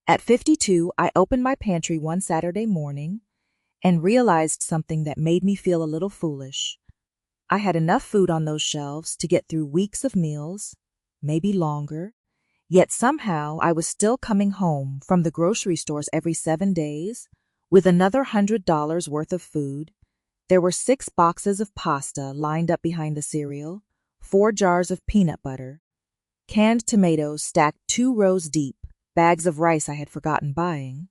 At 52, I opened my pantry one Saturday morning and realized something that made me feel a little foolish. I had enough food on those shelves to get through weeks of meals, maybe longer, yet somehow I was still coming home from the grocery stores every 7 days with another $100 worth of food. There were 6 boxes of pasta lined up behind the cereal, 4 jars of peanut butter, canned tomatoes stacked 2 rows deep, bags of rice I had forgotten buying,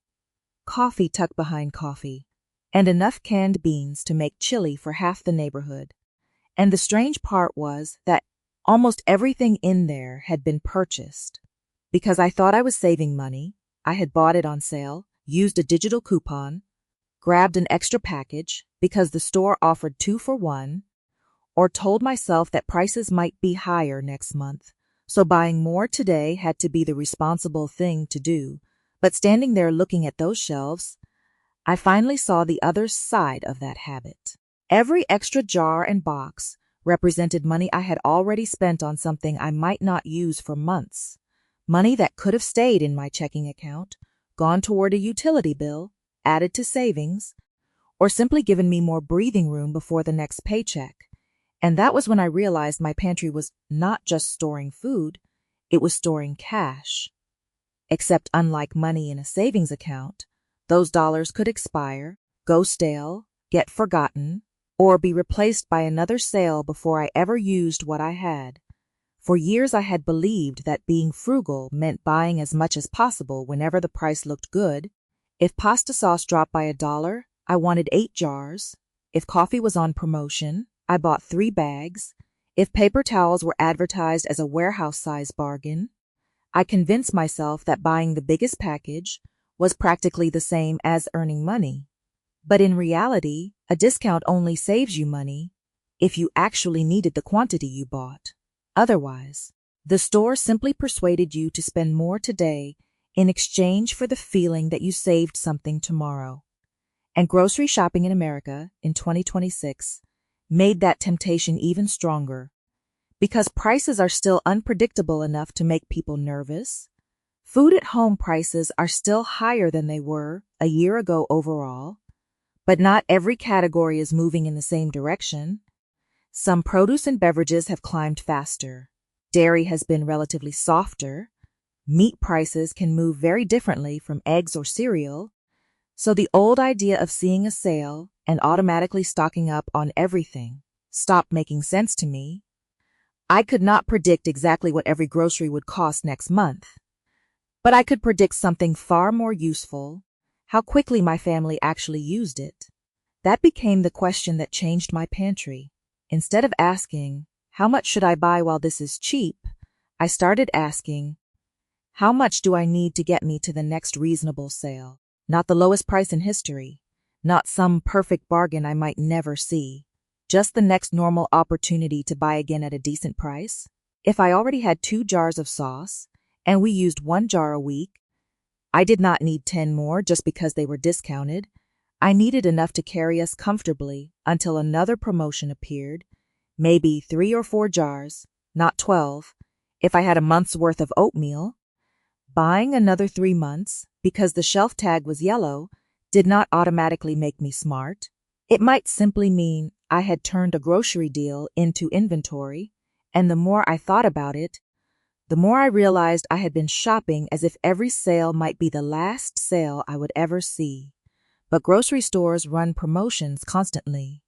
coffee tucked behind coffee, and enough canned beans to make chili for half the neighborhood. And the strange part was that almost everything in there had been purchased. Because I thought I was saving money, I had bought it on sale, used a digital coupon, grabbed an extra package because the store offered 2 for 1, or told myself that prices might be higher next month, so buying more today had to be the responsible thing to do. But standing there looking at those shelves, I finally saw the other side of that habit. Every extra jar and box represented money I had already spent on something I might not use for months. Money that could have stayed in my checking account, gone toward a utility bill, added to savings, or simply given me more breathing room before the next paycheck. And that was when I realized my pantry was not just storing food, it was storing cash. Except unlike money in a savings account, those dollars could expire, go stale, get forgotten, or be replaced by another sale before I ever used what I had. For years I had believed that being frugal meant buying as much as possible whenever the price looked good. If pasta sauce dropped by $1, I wanted 8 jars. If coffee was on promotion, I bought 3 bags. If paper towels were advertised as a warehouse-size bargain, I convinced myself that buying the biggest package was practically the same as earning money. But in reality, a discount only saves you money if you actually needed the quantity you bought. Otherwise, the store simply persuaded you to spend more today in exchange for the feeling that you saved something tomorrow. And grocery shopping in America in 2026 made that temptation even stronger. Because prices are still unpredictable enough to make people nervous, food at home prices are still higher than they were a year ago overall, but not every category is moving in the same direction. Some produce and beverages have climbed faster. Dairy has been relatively softer. Meat prices can move very differently from eggs or cereal. So the old idea of seeing a sale and automatically stocking up on everything stopped making sense to me. I could not predict exactly what every grocery would cost next month, but I could predict something far more useful: how quickly my family actually used it. That became the question that changed my pantry. Instead of asking, how much should I buy while this is cheap, I started asking, how much do I need to get me to the next reasonable sale? Not the lowest price in history, not some perfect bargain I might never see, just the next normal opportunity to buy again at a decent price. If I already had 2 jars of sauce and we used 1 jar a week, I did not need 10 more just because they were discounted. I needed enough to carry us comfortably until another promotion appeared, maybe 3 or 4 jars, not 12, if I had a month's worth of oatmeal. Buying another 3 months, because the shelf tag was yellow, did not automatically make me smart. It might simply mean I had turned a grocery deal into inventory, and the more I thought about it, the more I realized I had been shopping as if every sale might be the last sale I would ever see. But grocery stores run promotions constantly.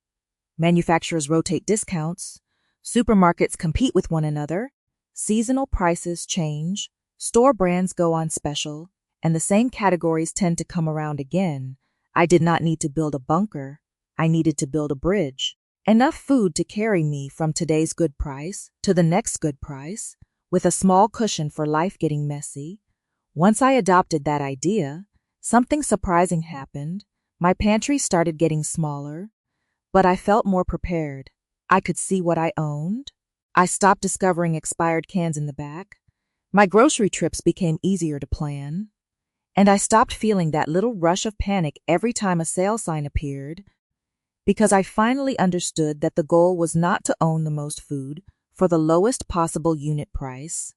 Manufacturers rotate discounts. Supermarkets compete with one another. Seasonal prices change. Store brands go on special, and the same categories tend to come around again. I did not need to build a bunker. I needed to build a bridge. Enough food to carry me from today's good price to the next good price, with a small cushion for life getting messy. Once I adopted that idea, something surprising happened. My pantry started getting smaller, but I felt more prepared. I could see what I owned. I stopped discovering expired cans in the back. My grocery trips became easier to plan, and I stopped feeling that little rush of panic every time a sale sign appeared, because I finally understood that the goal was not to own the most food for the lowest possible unit price,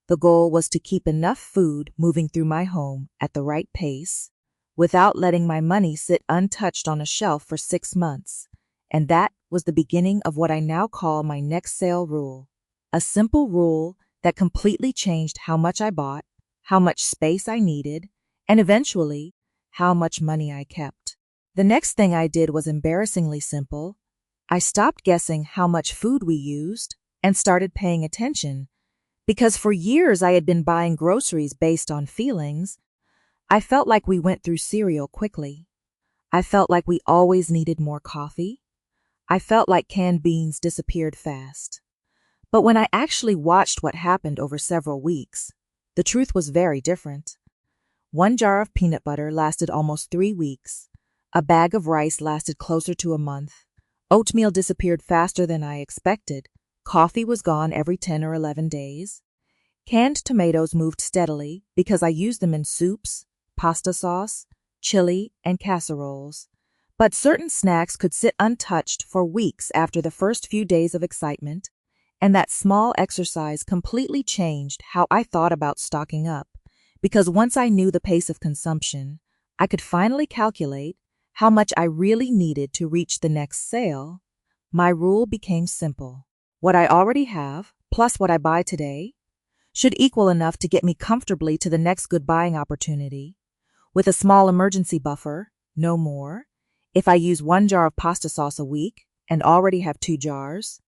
The goal was to keep enough food moving through my home at the right pace without letting my money sit untouched on a shelf for 6 months. And that was the beginning of what I now call my next sale rule. A simple rule that completely changed how much I bought, how much space I needed, and eventually, how much money I kept. The next thing I did was embarrassingly simple. I stopped guessing how much food we used and started paying attention. Because for years I had been buying groceries based on feelings. I felt like we went through cereal quickly. I felt like we always needed more coffee. I felt like canned beans disappeared fast. But when I actually watched what happened over several weeks, the truth was very different. One jar of peanut butter lasted almost 3 weeks. A bag of rice lasted closer to a month. Oatmeal disappeared faster than I expected. Coffee was gone every 10 or 11 days. Canned tomatoes moved steadily because I used them in soups, pasta sauce, chili, and casseroles. But certain snacks could sit untouched for weeks after the first few days of excitement, and that small exercise completely changed how I thought about stocking up, because once I knew the pace of consumption, I could finally calculate how much I really needed to reach the next sale. My rule became simple. What I already have, plus what I buy today, should equal enough to get me comfortably to the next good buying opportunity, with a small emergency buffer, no more. If I use 1 jar of pasta sauce a week and already have 2 jars,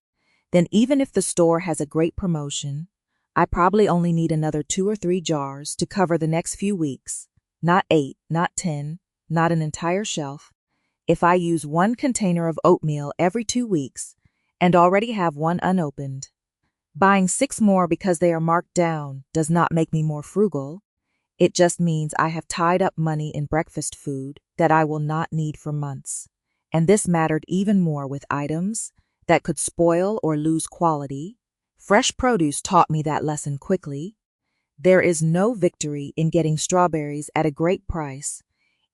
then even if the store has a great promotion, I probably only need another 2 or 3 jars to cover the next few weeks, not 8, not 10, not an entire shelf. If I use 1 container of oatmeal every 2 weeks and already have 1 unopened, buying 6 more because they are marked down does not make me more frugal. It just means I have tied up money in breakfast food that I will not need for months. And this mattered even more with items that could spoil or lose quality. Fresh produce taught me that lesson quickly. There is no victory in getting strawberries at a great price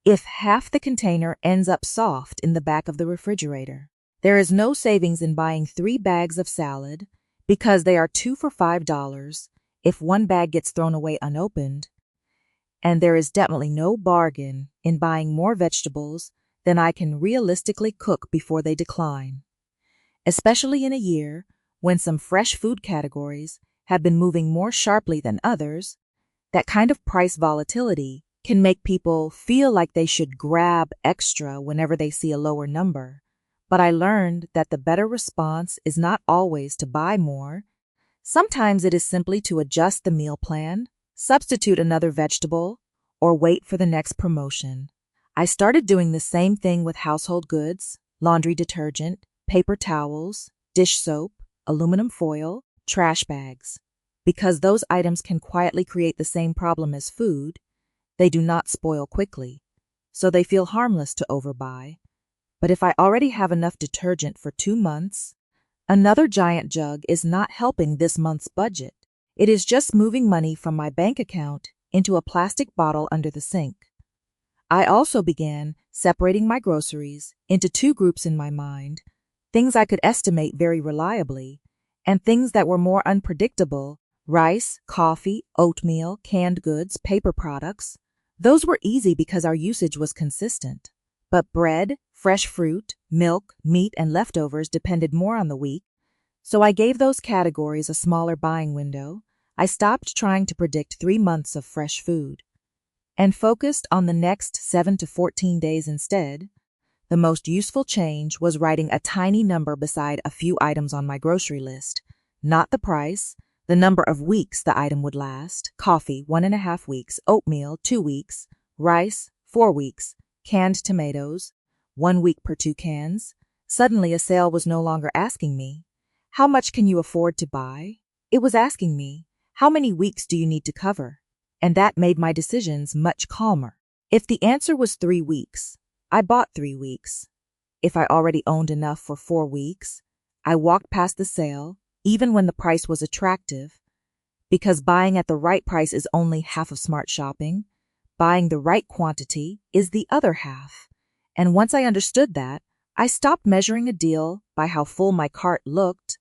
if half the container ends up soft in the back of the refrigerator. There is no savings in buying 3 bags of salad because they are 2 for $5 if 1 bag gets thrown away unopened. And there is definitely no bargain in buying more vegetables than I can realistically cook before they decline. Especially in a year when some fresh food categories have been moving more sharply than others, that kind of price volatility can make people feel like they should grab extra whenever they see a lower number. But I learned that the better response is not always to buy more. Sometimes it is simply to adjust the meal plan, substitute another vegetable, or wait for the next promotion. I started doing the same thing with household goods, laundry detergent, paper towels, dish soap, aluminum foil, trash bags. Because those items can quietly create the same problem as food, they do not spoil quickly, so they feel harmless to overbuy. But if I already have enough detergent for 2 months, another giant jug is not helping this month's budget. It is just moving money from my bank account into a plastic bottle under the sink. I also began separating my groceries into 2 groups in my mind, things I could estimate very reliably, and things that were more unpredictable: rice, coffee, oatmeal, canned goods, paper products. Those were easy because our usage was consistent. But bread, fresh fruit, milk, meat, and leftovers depended more on the week, so I gave those categories a smaller buying window. I stopped trying to predict 3 months of fresh food and focused on the next 7 to 14 days instead. The most useful change was writing a tiny number beside a few items on my grocery list, not the price, the number of weeks the item would last: coffee, 1.5 weeks, oatmeal, 2 weeks, rice, 4 weeks, canned tomatoes, 1 week per 2 cans. Suddenly a sale was no longer asking me, "How much can you afford to buy?" It was asking me, "How many weeks do you need to cover?" And that made my decisions much calmer. If the answer was 3 weeks, I bought 3 weeks. If I already owned enough for 4 weeks, I walked past the sale, even when the price was attractive, because buying at the right price is only half of smart shopping. Buying the right quantity is the other half. And once I understood that, I stopped measuring a deal by how full my cart looked.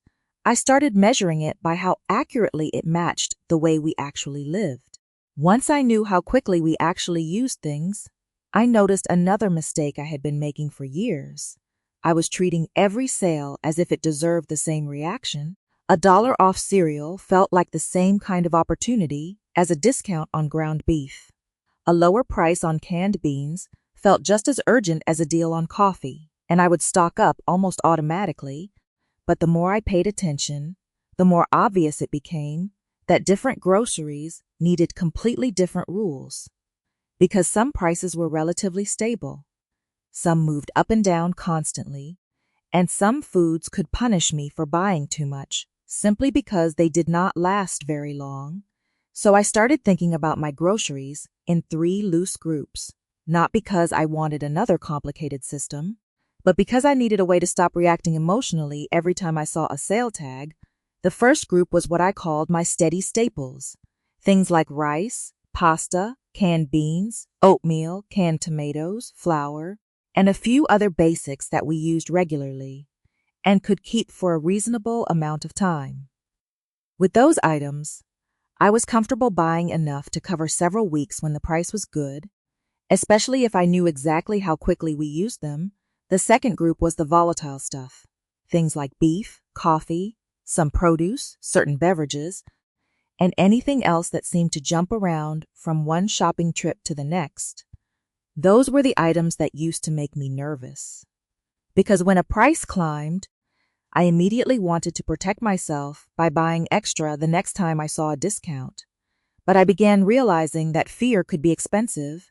I started measuring it by how accurately it matched the way we actually lived. Once I knew how quickly we actually used things, I noticed another mistake I had been making for years. I was treating every sale as if it deserved the same reaction. $1 off cereal felt like the same kind of opportunity as a discount on ground beef. A lower price on canned beans felt just as urgent as a deal on coffee, and I would stock up almost automatically. But the more I paid attention, the more obvious it became that different groceries needed completely different rules. Because some prices were relatively stable, some moved up and down constantly, and some foods could punish me for buying too much simply because they did not last very long. So I started thinking about my groceries in 3 loose groups, not because I wanted another complicated system, but because I needed a way to stop reacting emotionally every time I saw a sale tag. The first group was what I called my steady staples, things like rice, pasta, canned beans, oatmeal, canned tomatoes, flour, and a few other basics that we used regularly and could keep for a reasonable amount of time. With those items, I was comfortable buying enough to cover several weeks when the price was good, especially if I knew exactly how quickly we used them. The second group was the volatile stuff, things like beef, coffee, some produce, certain beverages, and anything else that seemed to jump around from one shopping trip to the next. Those were the items that used to make me nervous. Because when a price climbed, I immediately wanted to protect myself by buying extra the next time I saw a discount. But I began realizing that fear could be expensive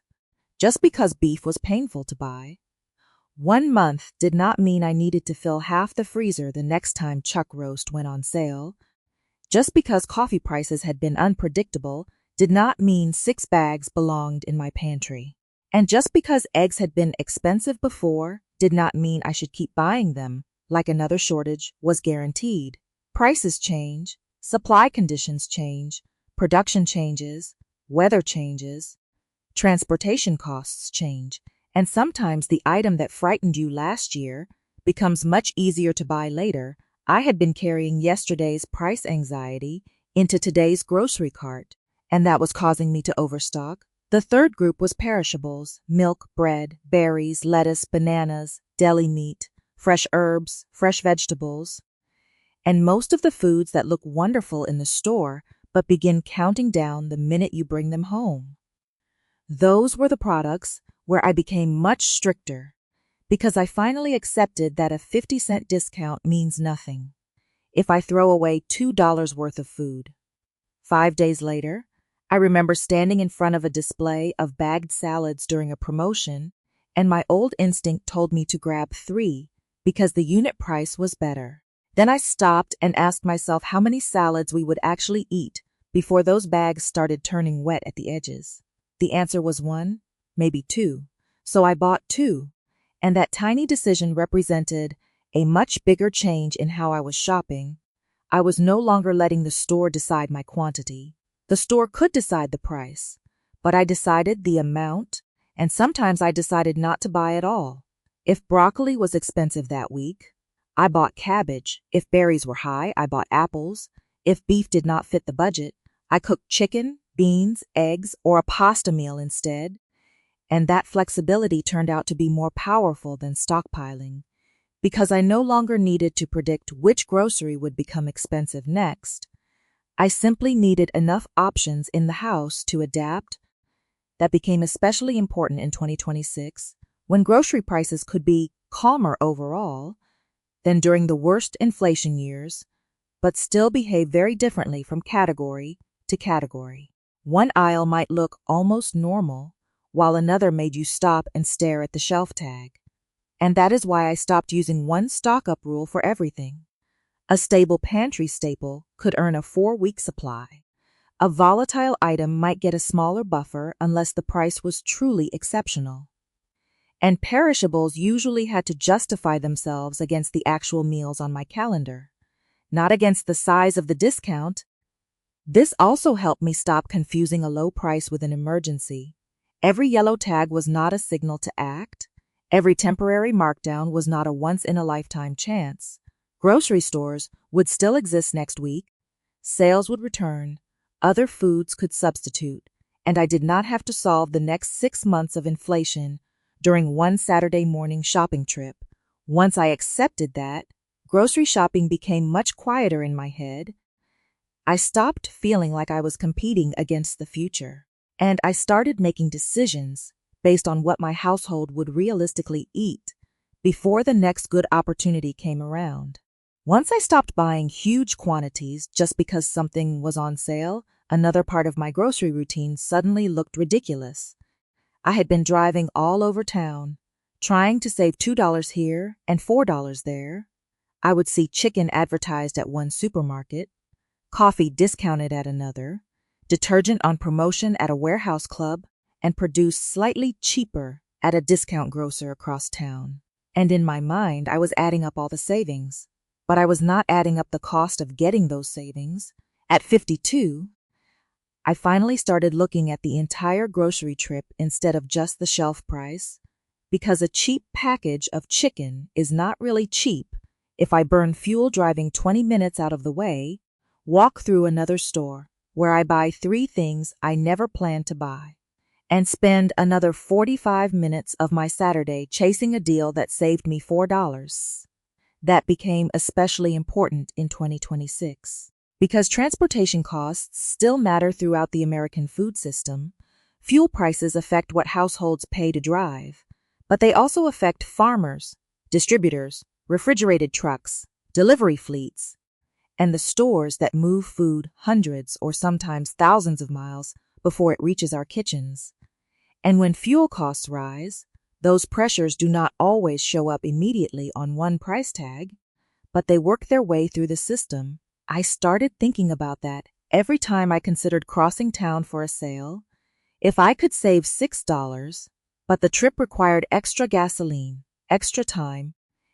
just because beef was painful to buy. 1 month did not mean I needed to fill half the freezer the next time chuck roast went on sale. Just because coffee prices had been unpredictable did not mean 6 bags belonged in my pantry. And just because eggs had been expensive before did not mean I should keep buying them like another shortage was guaranteed. Prices change, supply conditions change, production changes, weather changes, transportation costs change, and sometimes the item that frightened you last year becomes much easier to buy later. I had been carrying yesterday's price anxiety into today's grocery cart, and that was causing me to overstock. The third group was perishables: milk, bread, berries, lettuce, bananas, deli meat, fresh herbs, fresh vegetables, and most of the foods that look wonderful in the store but begin counting down the minute you bring them home. Those were the products where I became much stricter, because I finally accepted that a 50-cent discount means nothing if I throw away $2 worth of food. 5 days later, I remember standing in front of a display of bagged salads during a promotion, and my old instinct told me to grab 3 because the unit price was better. Then I stopped and asked myself how many salads we would actually eat before those bags started turning wet at the edges. The answer was 1, maybe 2. So I bought 2, and that tiny decision represented a much bigger change in how I was shopping. I was no longer letting the store decide my quantity. The store could decide the price, but I decided the amount, and sometimes I decided not to buy at all. If broccoli was expensive that week, I bought cabbage. If berries were high, I bought apples. If beef did not fit the budget, I cooked chicken, beans, eggs, or a pasta meal instead. And that flexibility turned out to be more powerful than stockpiling, because I no longer needed to predict which grocery would become expensive next. I simply needed enough options in the house to adapt. That became especially important in 2026, when grocery prices could be calmer overall than during the worst inflation years, but still behave very differently from category to category. One aisle might look almost normal, while another made you stop and stare at the shelf tag. And that is why I stopped using one stock-up rule for everything. A stable pantry staple could earn a 4-week supply. A volatile item might get a smaller buffer unless the price was truly exceptional. And perishables usually had to justify themselves against the actual meals on my calendar, not against the size of the discount. This also helped me stop confusing a low price with an emergency. Every yellow tag was not a signal to act. Every temporary markdown was not a once-in-a-lifetime chance. Grocery stores would still exist next week, sales would return, other foods could substitute, and I did not have to solve the next 6 months of inflation during one Saturday morning shopping trip. Once I accepted that, grocery shopping became much quieter in my head. I stopped feeling like I was competing against the future, and I started making decisions based on what my household would realistically eat before the next good opportunity came around. Once I stopped buying huge quantities just because something was on sale, another part of my grocery routine suddenly looked ridiculous. I had been driving all over town, trying to save $2 here and $4 there. I would see chicken advertised at one supermarket, coffee discounted at another, detergent on promotion at a warehouse club, and produced slightly cheaper at a discount grocer across town. And in my mind, I was adding up all the savings. But I was not adding up the cost of getting those savings. At 52, I finally started looking at the entire grocery trip instead of just the shelf price, because a cheap package of chicken is not really cheap if I burn fuel driving 20 minutes out of the way, walk through another store where I buy 3 things I never planned to buy, and spend another 45 minutes of my Saturday chasing a deal that saved me $4. That became especially important in 2026. Because transportation costs still matter throughout the American food system, fuel prices affect what households pay to drive, but they also affect farmers, distributors, refrigerated trucks, delivery fleets, and the stores that move food hundreds or sometimes thousands of miles before it reaches our kitchens. And when fuel costs rise, those pressures do not always show up immediately on one price tag, but they work their way through the system. I started thinking about that every time I considered crossing town for a sale. If I could save $6, but the trip required extra gasoline, extra time,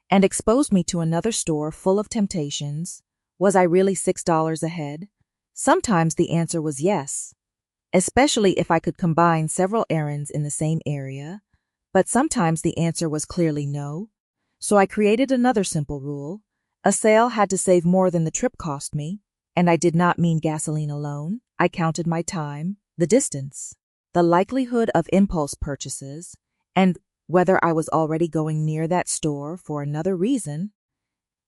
and exposed me to another store full of temptations, was I really $6 ahead? Sometimes the answer was yes, especially if I could combine several errands in the same area. But sometimes the answer was clearly no. So I created another simple rule. A sale had to save more than the trip cost me, and I did not mean gasoline alone. I counted my time, the distance, the likelihood of impulse purchases, and whether I was already going near that store for another reason.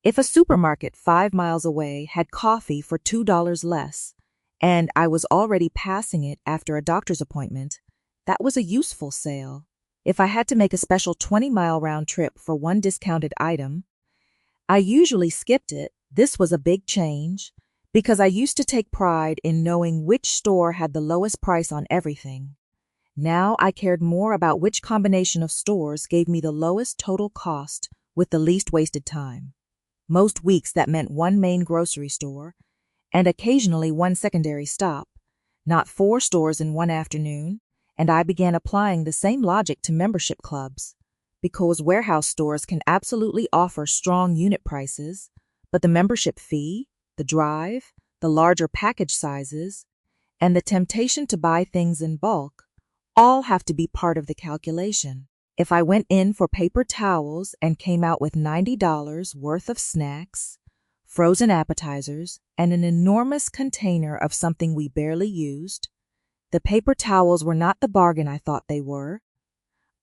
If a supermarket 5 miles away had coffee for $2 less, and I was already passing it after a doctor's appointment, that was a useful sale. If I had to make a special 20-mile round trip for one discounted item, I usually skipped it. This was a big change because I used to take pride in knowing which store had the lowest price on everything. Now I cared more about which combination of stores gave me the lowest total cost with the least wasted time. Most weeks that meant one main grocery store and occasionally one secondary stop, not 4 stores in one afternoon. And I began applying the same logic to membership clubs, because warehouse stores can absolutely offer strong unit prices, but the membership fee, the drive, the larger package sizes, and the temptation to buy things in bulk all have to be part of the calculation. If I went in for paper towels and came out with $90 worth of snacks, frozen appetizers, and an enormous container of something we barely used, the paper towels were not the bargain I thought they were.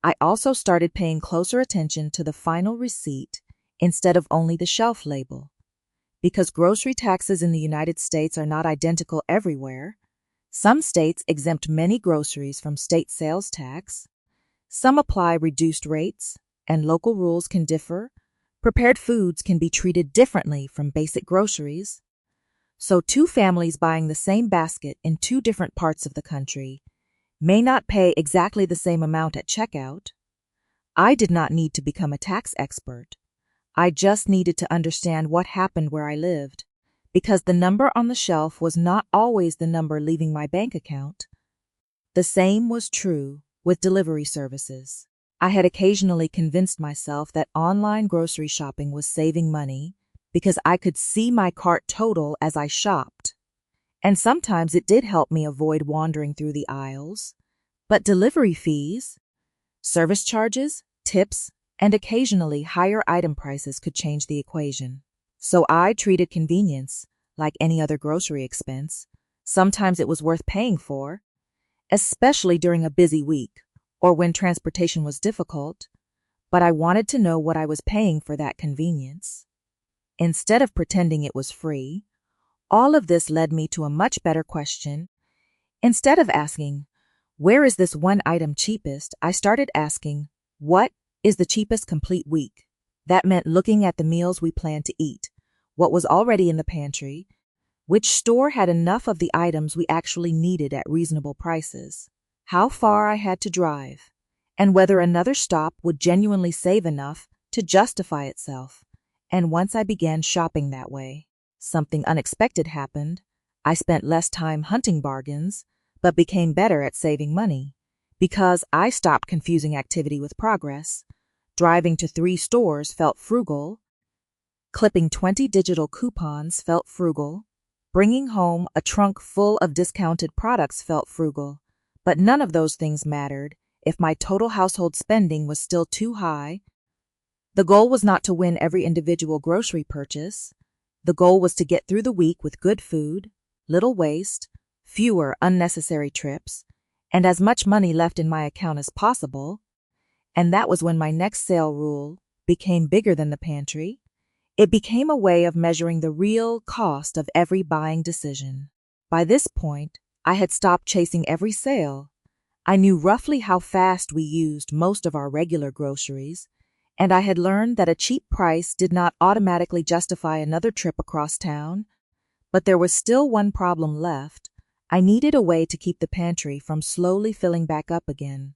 I also started paying closer attention to the final receipt instead of only the shelf label. Because grocery taxes in the United States are not identical everywhere, some states exempt many groceries from state sales tax. Some apply reduced rates, and local rules can differ. Prepared foods can be treated differently from basic groceries. So 2 families buying the same basket in 2 different parts of the country may not pay exactly the same amount at checkout. I did not need to become a tax expert. I just needed to understand what happened where I lived, because the number on the shelf was not always the number leaving my bank account. The same was true with delivery services. I had occasionally convinced myself that online grocery shopping was saving money because I could see my cart total as I shopped. And sometimes it did help me avoid wandering through the aisles. But delivery fees, service charges, tips, and occasionally higher item prices could change the equation. So I treated convenience like any other grocery expense. Sometimes it was worth paying for, especially during a busy week or when transportation was difficult, but I wanted to know what I was paying for that convenience. Instead of pretending it was free, all of this led me to a much better question. Instead of asking, where is this one item cheapest, I started asking, what is the cheapest complete week? That meant looking at the meals we planned to eat, what was already in the pantry, which store had enough of the items we actually needed at reasonable prices, how far I had to drive, and whether another stop would genuinely save enough to justify itself. And once I began shopping that way, something unexpected happened. I spent less time hunting bargains, but became better at saving money, because I stopped confusing activity with progress. Driving to 3 stores felt frugal. Clipping 20 digital coupons felt frugal. Bringing home a trunk full of discounted products felt frugal. But none of those things mattered if my total household spending was still too high. The goal was not to win every individual grocery purchase. The goal was to get through the week with good food, little waste, fewer unnecessary trips, and as much money left in my account as possible. And that was when my next sale rule became bigger than the pantry. It became a way of measuring the real cost of every buying decision. By this point, I had stopped chasing every sale. I knew roughly how fast we used most of our regular groceries, and I had learned that a cheap price did not automatically justify another trip across town. But there was still one problem left. I needed a way to keep the pantry from slowly filling back up again,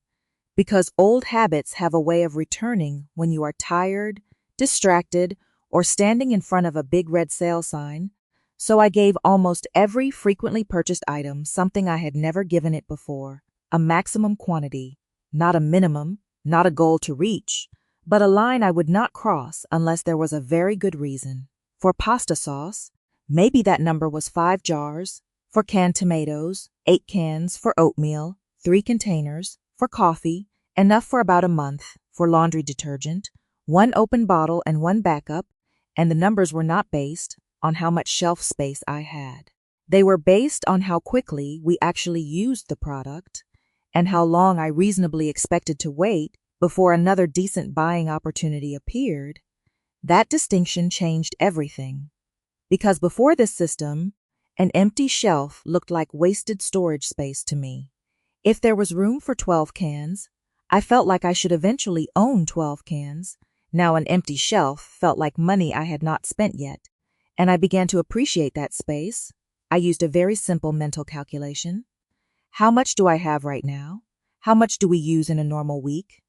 because old habits have a way of returning when you are tired, distracted, or standing in front of a big red sale sign. So I gave almost every frequently purchased item something I had never given it before, a maximum quantity, not a minimum, not a goal to reach, but a line I would not cross unless there was a very good reason. For pasta sauce, maybe that number was 5 jars. For canned tomatoes, 8 cans. For oatmeal, 3 containers. For coffee, enough for about a month. For laundry detergent, 1 open bottle and 1 backup, and the numbers were not based on how much shelf space I had. They were based on how quickly we actually used the product and how long I reasonably expected to wait before another decent buying opportunity appeared. That distinction changed everything. Because before this system, an empty shelf looked like wasted storage space to me. If there was room for 12 cans, I felt like I should eventually own 12 cans. Now an empty shelf felt like money I had not spent yet, and I began to appreciate that space. I used a very simple mental calculation. How much do I have right now? How much do we use in a normal week?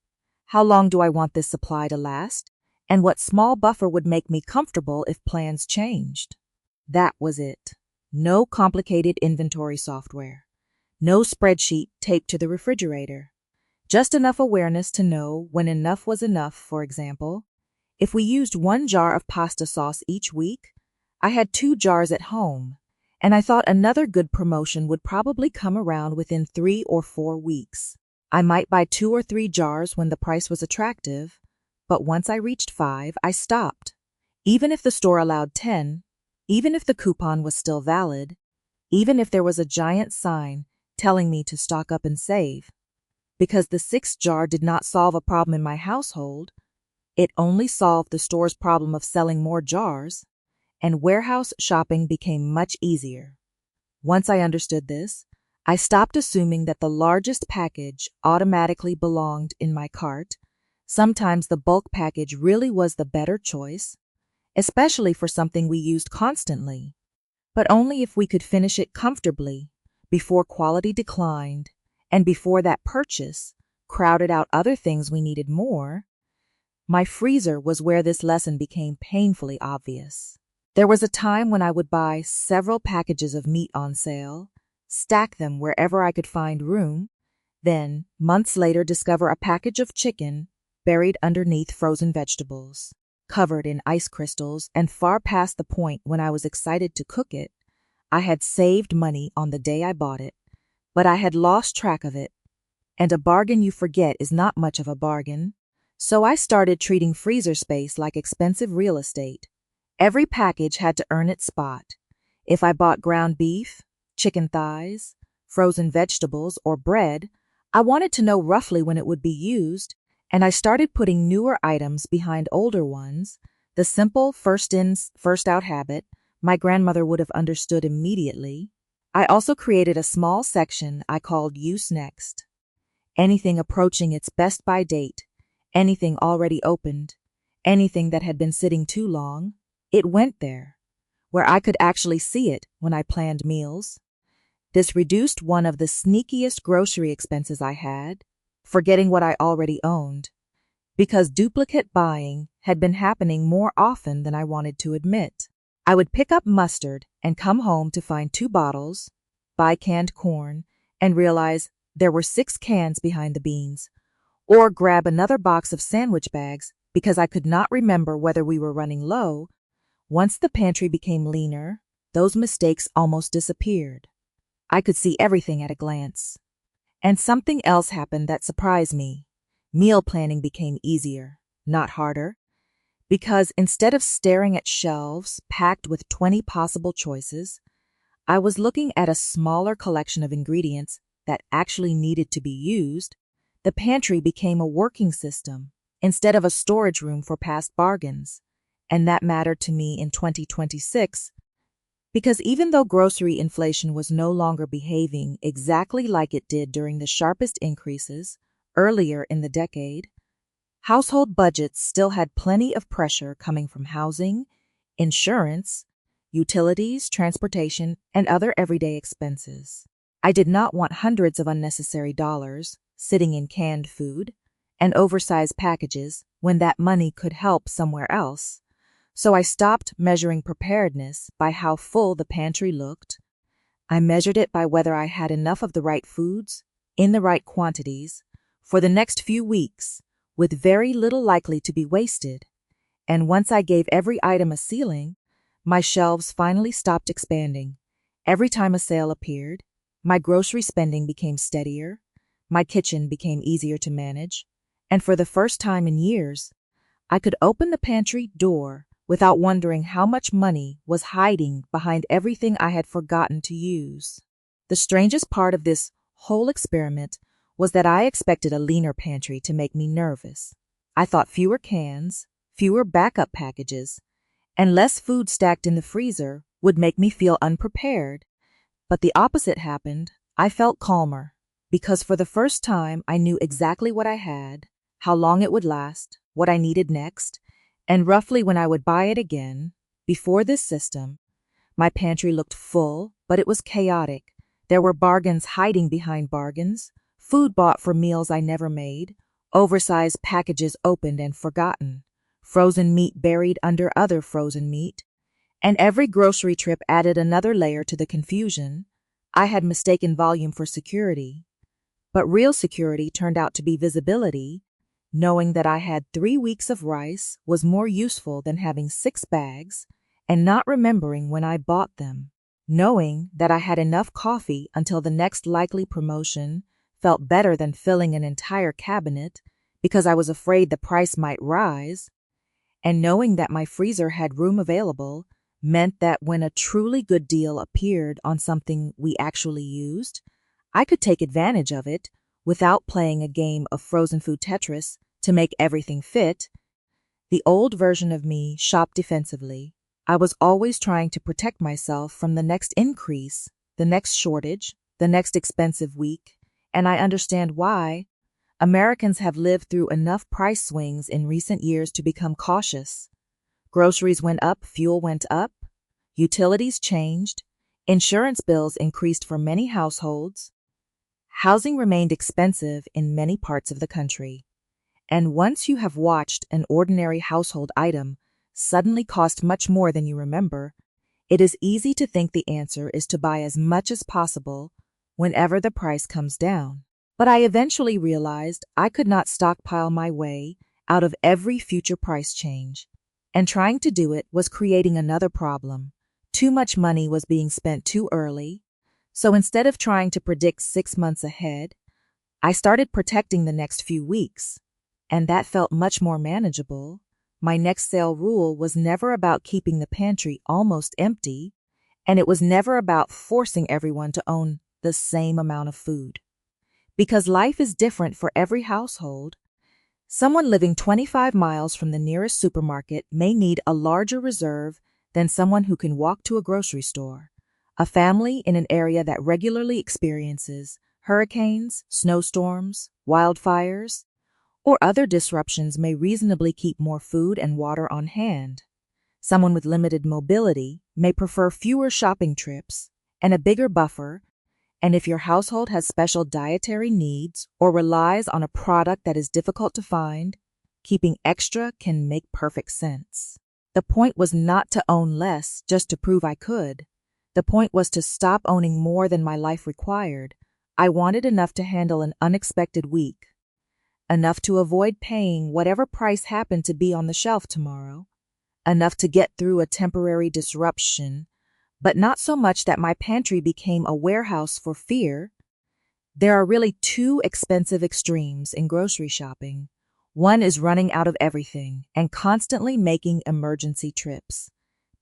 How long do I want this supply to last? And what small buffer would make me comfortable if plans changed? That was it. No complicated inventory software. No spreadsheet taped to the refrigerator. Just enough awareness to know when enough was enough. For example, if we used 1 jar of pasta sauce each week, I had 2 jars at home, and I thought another good promotion would probably come around within 3 or 4 weeks. I might buy 2 or 3 jars when the price was attractive, but once I reached 5, I stopped. Even if the store allowed 10, even if the coupon was still valid, even if there was a giant sign telling me to stock up and save. Because the 6th jar did not solve a problem in my household, it only solved the store's problem of selling more jars, and warehouse shopping became much easier. Once I understood this, I stopped assuming that the largest package automatically belonged in my cart. Sometimes the bulk package really was the better choice, especially for something we used constantly, but only if we could finish it comfortably, before quality declined, and before that purchase crowded out other things we needed more. My freezer was where this lesson became painfully obvious. There was a time when I would buy several packages of meat on sale, stack them wherever I could find room, then, months later, discover a package of chicken buried underneath frozen vegetables, covered in ice crystals, and far past the point when I was excited to cook it. I had saved money on the day I bought it, but I had lost track of it, and a bargain you forget is not much of a bargain. So I started treating freezer space like expensive real estate. Every package had to earn its spot. If I bought ground beef, chicken thighs, frozen vegetables, or bread, I wanted to know roughly when it would be used, and I started putting newer items behind older ones. The simple first in, first out habit my grandmother would have understood immediately. I also created a small section I called Use Next. Anything approaching its best by date, anything already opened, anything that had been sitting too long, it went there, where I could actually see it when I planned meals. This reduced one of the sneakiest grocery expenses I had, forgetting what I already owned, because duplicate buying had been happening more often than I wanted to admit. I would pick up mustard and come home to find 2 bottles, buy canned corn, and realize there were 6 cans behind the beans, or grab another box of sandwich bags because I could not remember whether we were running low. Once the pantry became leaner, those mistakes almost disappeared. I could see everything at a glance. And something else happened that surprised me. Meal planning became easier, not harder, because instead of staring at shelves packed with 20 possible choices, I was looking at a smaller collection of ingredients that actually needed to be used. The pantry became a working system instead of a storage room for past bargains, and that mattered to me in 2026 because even though grocery inflation was no longer behaving exactly like it did during the sharpest increases earlier in the decade, household budgets still had plenty of pressure coming from housing, insurance, utilities, transportation, and other everyday expenses. I did not want hundreds of unnecessary dollars sitting in canned food and oversized packages when that money could help somewhere else. So I stopped measuring preparedness by how full the pantry looked. I measured it by whether I had enough of the right foods, in the right quantities, for the next few weeks, with very little likely to be wasted. And once I gave every item a ceiling, my shelves finally stopped expanding. Every time a sale appeared, my grocery spending became steadier, my kitchen became easier to manage, and for the first time in years, I could open the pantry door without wondering how much money was hiding behind everything I had forgotten to use. The strangest part of this whole experiment was that I expected a leaner pantry to make me nervous. I thought fewer cans, fewer backup packages, and less food stacked in the freezer would make me feel unprepared. But the opposite happened. I felt calmer, because for the first time I knew exactly what I had, how long it would last, what I needed next, and roughly when I would buy it again. Before this system, my pantry looked full, but it was chaotic. There were bargains hiding behind bargains, food bought for meals I never made, oversized packages opened and forgotten, frozen meat buried under other frozen meat, and every grocery trip added another layer to the confusion. I had mistaken volume for security, but real security turned out to be visibility. Knowing that I had 3 weeks of rice was more useful than having 6 bags and not remembering when I bought them. Knowing that I had enough coffee until the next likely promotion felt better than filling an entire cabinet because I was afraid the price might rise. And knowing that my freezer had room available meant that when a truly good deal appeared on something we actually used, I could take advantage of it without playing a game of frozen food Tetris to make everything fit. The old version of me shopped defensively. I was always trying to protect myself from the next increase, the next shortage, the next expensive week, and I understand why. Americans have lived through enough price swings in recent years to become cautious. Groceries went up, fuel went up, utilities changed, insurance bills increased for many households, housing remained expensive in many parts of the country. And once you have watched an ordinary household item suddenly cost much more than you remember, it is easy to think the answer is to buy as much as possible whenever the price comes down. But I eventually realized I could not stockpile my way out of every future price change, and trying to do it was creating another problem. Too much money was being spent too early, so instead of trying to predict 6 months ahead, I started protecting the next few weeks. And that felt much more manageable. my next sale rule was never about keeping the pantry almost empty, and it was never about forcing everyone to own the same amount of food. Because life is different for every household, someone living 25 miles from the nearest supermarket may need a larger reserve than someone who can walk to a grocery store. A family in an area that regularly experiences hurricanes, snowstorms, wildfires, or other disruptions may reasonably keep more food and water on hand. Someone with limited mobility may prefer fewer shopping trips and a bigger buffer, and if your household has special dietary needs or relies on a product that is difficult to find, keeping extra can make perfect sense. The point was not to own less just to prove I could. The point was to stop owning more than my life required. I wanted enough to handle an unexpected week, enough to avoid paying whatever price happened to be on the shelf tomorrow, enough to get through a temporary disruption, but not so much that my pantry became a warehouse for fear. There are really two expensive extremes in grocery shopping. One is running out of everything and constantly making emergency trips,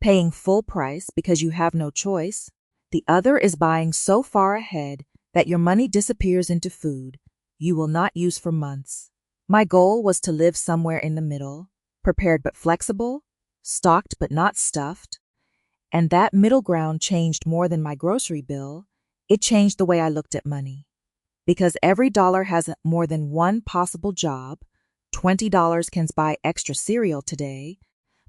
paying full price because you have no choice. The other is buying so far ahead that your money disappears into food you will not use for months. My goal was to live somewhere in the middle, prepared but flexible, stocked but not stuffed. And that middle ground changed more than my grocery bill. It changed the way I looked at money. Because every dollar has more than one possible job. $20 can buy extra cereal today,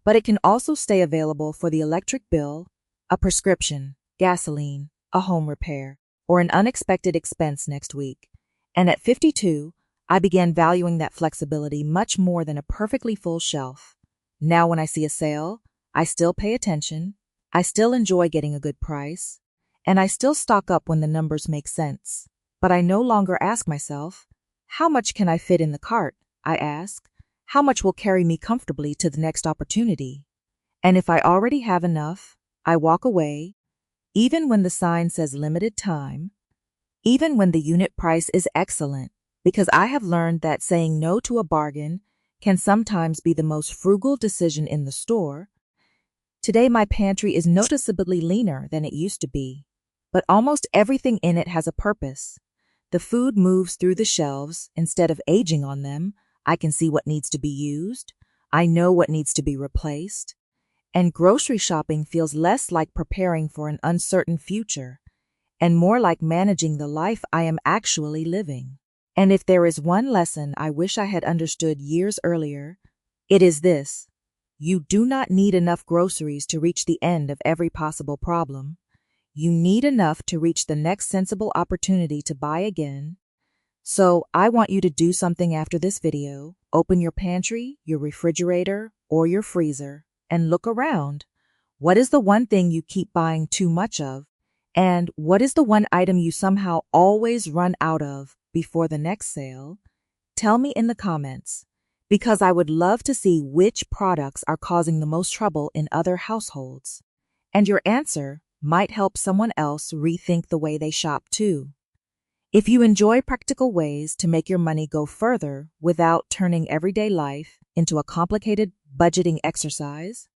but it can also stay available for the electric bill, a prescription, gasoline, a home repair, or an unexpected expense next week. And at 52, I began valuing that flexibility much more than a perfectly full shelf. Now when I see a sale, I still pay attention, I still enjoy getting a good price, and I still stock up when the numbers make sense. But I no longer ask myself, how much can I fit in the cart? I ask, how much will carry me comfortably to the next opportunity? And if I already have enough, I walk away, even when the sign says limited time, even when the unit price is excellent, because I have learned that saying no to a bargain can sometimes be the most frugal decision in the store. Today my pantry is noticeably leaner than it used to be, but almost everything in it has a purpose. The food moves through the shelves instead of aging on them. I can see what needs to be used. I know what needs to be replaced. And grocery shopping feels less like preparing for an uncertain future and more like managing the life I am actually living. And if there is one lesson I wish I had understood years earlier, it is this: you do not need enough groceries to reach the end of every possible problem. You need enough to reach the next sensible opportunity to buy again. So I want you to do something after this video. Open your pantry, your refrigerator, or your freezer and look around. What is the one thing you keep buying too much of? And what is the one item you somehow always run out of before the next sale? Tell me in the comments, because I would love to see which products are causing the most trouble in other households. And your answer might help someone else rethink the way they shop too. If you enjoy practical ways to make your money go further without turning everyday life into a complicated budgeting exercise,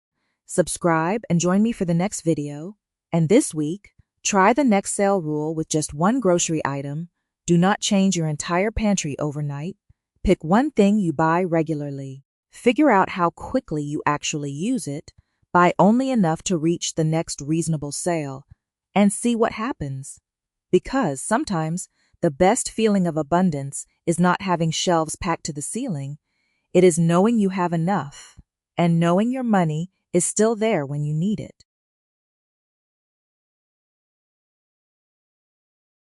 subscribe and join me for the next video. And this week, try the next sale rule with just one grocery item. Do not change your entire pantry overnight. Pick one thing you buy regularly. Figure out how quickly you actually use it. Buy only enough to reach the next reasonable sale and see what happens. Because sometimes the best feeling of abundance is not having shelves packed to the ceiling. It is knowing you have enough and knowing your money is still there when you need it.